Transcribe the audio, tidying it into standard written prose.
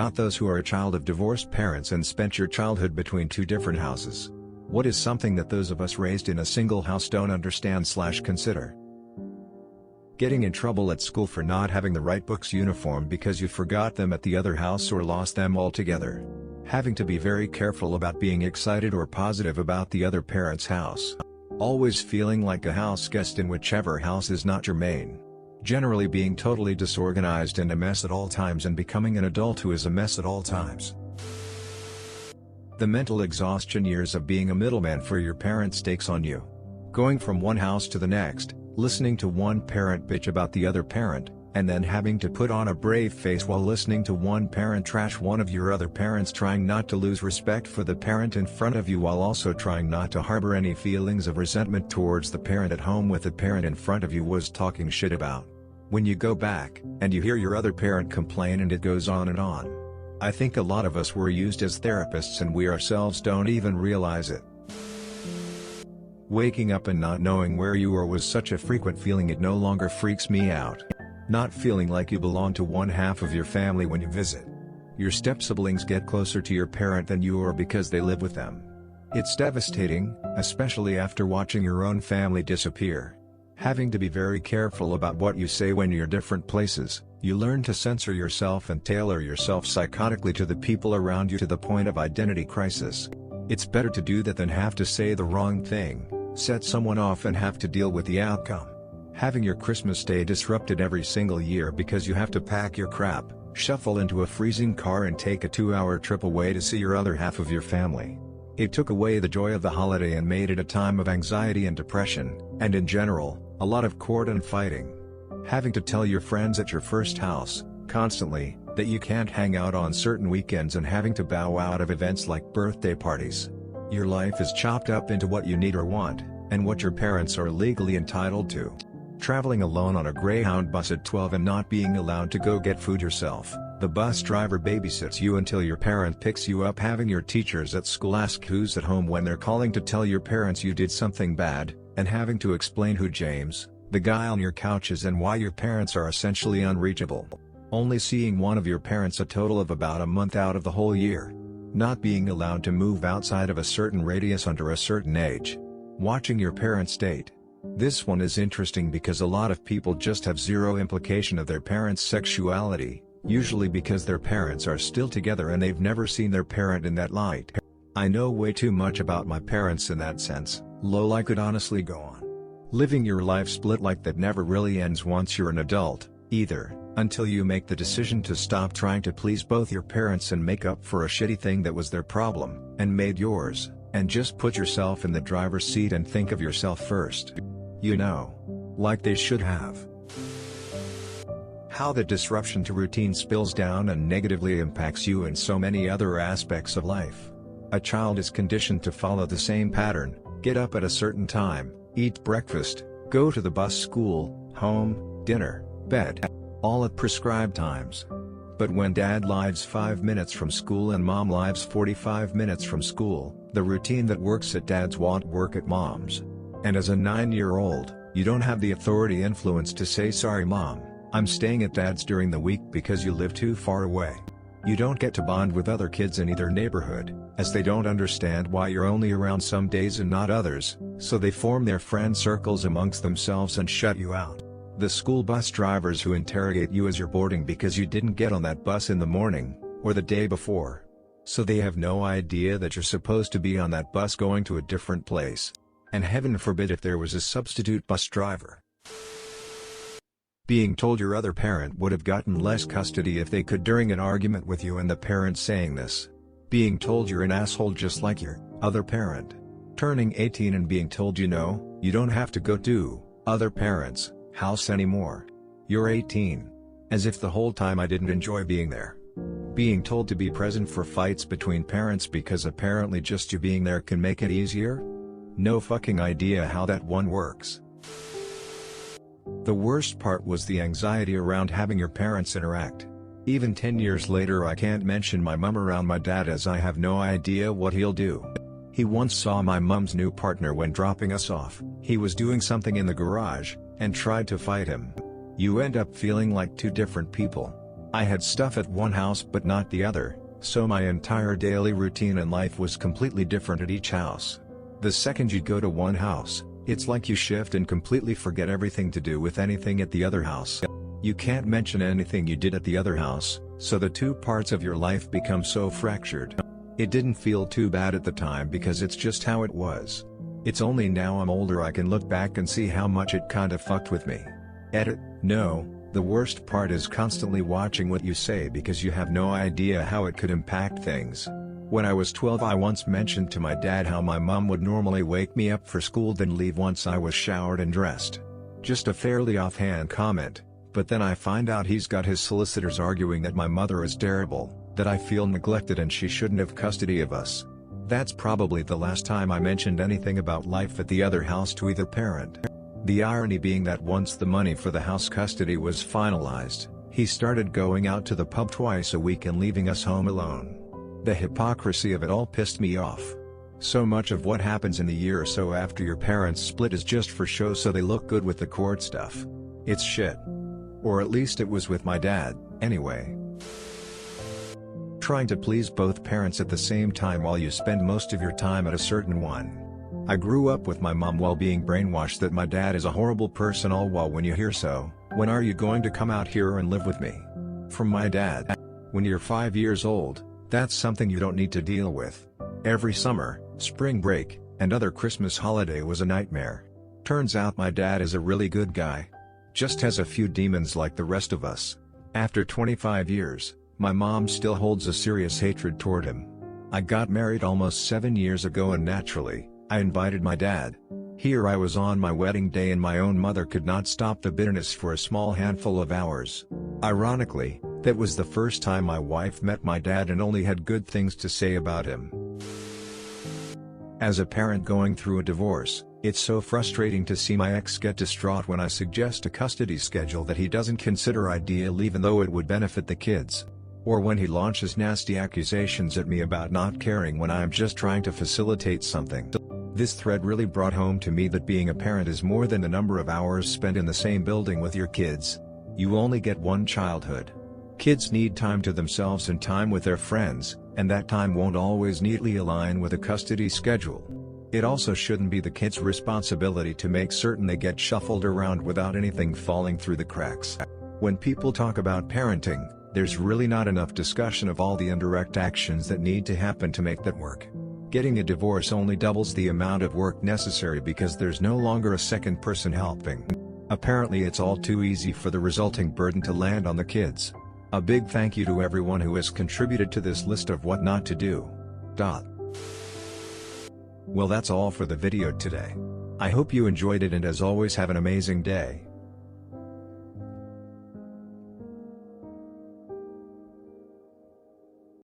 about those who are a child of divorced parents and spent your childhood between two different houses? What is something that those of us raised in a single house don't understand/consider? Getting in trouble at school for not having the right books uniform because you forgot them at the other house or lost them altogether. Having to be very careful about being excited or positive about the other parent's house. Always feeling like a house guest in whichever house is not your main. Generally being totally disorganized and a mess at all times and becoming an adult who is a mess at all times. The mental exhaustion years of being a middleman for your parents takes on you. Going from one house to the next, listening to one parent bitch about the other parent, and then having to put on a brave face while listening to one parent trash one of your other parents, trying not to lose respect for the parent in front of you while also trying not to harbor any feelings of resentment towards the parent at home with the parent in front of you was talking shit about. When you go back, and you hear your other parent complain and it goes on and on. I think a lot of us were used as therapists and we ourselves don't even realize it. Waking up and not knowing where you are was such a frequent feeling it no longer freaks me out. Not feeling like you belong to one half of your family when you visit. Your step-siblings get closer to your parent than you are because they live with them. It's devastating, especially after watching your own family disappear. Having to be very careful about what you say when you're different places, you learn to censor yourself and tailor yourself psychotically to the people around you to the point of identity crisis. It's better to do that than have to say the wrong thing, set someone off and have to deal with the outcome. Having your Christmas day disrupted every single year because you have to pack your crap, shuffle into a freezing car and take a 2-hour trip away to see your other half of your family. It took away the joy of the holiday and made it a time of anxiety and depression, and in general, a lot of court and fighting. Having to tell your friends at your first house, constantly, that you can't hang out on certain weekends and having to bow out of events like birthday parties. Your life is chopped up into what you need or want, and what your parents are legally entitled to. Traveling alone on a Greyhound bus at 12 and not being allowed to go get food yourself, the bus driver babysits you until your parent picks you up, having your teachers at school ask who's at home when they're calling to tell your parents you did something bad, and having to explain who James, the guy on your couch is and why your parents are essentially unreachable. Only seeing one of your parents a total of about a month out of the whole year. Not being allowed to move outside of a certain radius under a certain age. Watching your parents date. This one is interesting because a lot of people just have zero implication of their parents' sexuality, usually because their parents are still together and they've never seen their parent in that light. I know way too much about my parents in that sense. Lol, I could honestly go on. Living your life split like that never really ends once you're an adult, either, until you make the decision to stop trying to please both your parents and make up for a shitty thing that was their problem, and made yours, and just put yourself in the driver's seat and think of yourself first. You know. Like they should have. How the disruption to routine spills down and negatively impacts you in so many other aspects of life. A child is conditioned to follow the same pattern, get up at a certain time, eat breakfast, go to the bus, school, home, dinner, bed, all at prescribed times. But when dad lives 5 minutes from school and mom lives 45 minutes from school, the routine that works at dad's won't work at mom's. And as a 9-year-old, you don't have the authority influence to say sorry mom, I'm staying at dad's during the week because you live too far away. You don't get to bond with other kids in either neighborhood, as they don't understand why you're only around some days and not others, so they form their friend circles amongst themselves and shut you out. The school bus drivers who interrogate you as you're boarding because you didn't get on that bus in the morning, or the day before. So they have no idea that you're supposed to be on that bus going to a different place. And heaven forbid if there was a substitute bus driver. Being told your other parent would have gotten less custody if they could during an argument with you and the parent saying this. Being told you're an asshole just like your other parent. Turning 18 and being told you don't have to go to other parents' house anymore. You're 18. As if the whole time I didn't enjoy being there. Being told to be present for fights between parents because apparently just you being there can make it easier? No fucking idea how that one works. The worst part was the anxiety around having your parents interact. Even 10 years later I can't mention my mum around my dad as I have no idea what he'll do. He once saw my mum's new partner when dropping us off. He was doing something in the garage, and tried to fight him. You end up feeling like two different people. I had stuff at one house but not the other, so my entire daily routine and life was completely different at each house. The second you go to one house, it's like you shift and completely forget everything to do with anything at the other house. You can't mention anything you did at the other house, so the two parts of your life become so fractured. It didn't feel too bad at the time because it's just how it was. It's only now I'm older I can look back and see how much it kinda fucked with me. Edit, no, the worst part is constantly watching what you say because you have no idea how it could impact things. When I was 12 I once mentioned to my dad how my mom would normally wake me up for school then leave once I was showered and dressed. Just a fairly offhand comment, but then I find out he's got his solicitors arguing that my mother is terrible, that I feel neglected and she shouldn't have custody of us. That's probably the last time I mentioned anything about life at the other house to either parent. The irony being that once the money for the house custody was finalized, he started going out to the pub twice a week and leaving us home alone. The hypocrisy of it all pissed me off. So much of what happens in the year or so after your parents split is just for show so they look good with the court stuff. It's shit. Or at least it was with my dad, anyway. Trying to please both parents at the same time while you spend most of your time at a certain one. I grew up with my mom while being brainwashed that my dad is a horrible person, all while when you hear "So, when are you going to come out here and live with me?" from my dad. When you're 5 years old, that's something you don't need to deal with. Every summer, spring break, and other Christmas holiday was a nightmare. Turns out my dad is a really good guy. Just has a few demons like the rest of us. After 25 years, my mom still holds a serious hatred toward him. I got married almost 7 years ago and naturally, I invited my dad. Here I was on my wedding day and my own mother could not stop the bitterness for a small handful of hours. Ironically, that was the first time my wife met my dad and only had good things to say about him. As a parent going through a divorce, it's so frustrating to see my ex get distraught when I suggest a custody schedule that he doesn't consider ideal even though it would benefit the kids. Or when he launches nasty accusations at me about not caring when I'm just trying to facilitate something. This thread really brought home to me that being a parent is more than the number of hours spent in the same building with your kids. You only get one childhood. Kids need time to themselves and time with their friends, and that time won't always neatly align with a custody schedule. It also shouldn't be the kids' responsibility to make certain they get shuffled around without anything falling through the cracks. When people talk about parenting, there's really not enough discussion of all the indirect actions that need to happen to make that work. Getting a divorce only doubles the amount of work necessary because there's no longer a second person helping. Apparently it's all too easy for the resulting burden to land on the kids. A big thank you to everyone who has contributed to this list of what not to do. Well, that's all for the video today. I hope you enjoyed it and as always have an amazing day.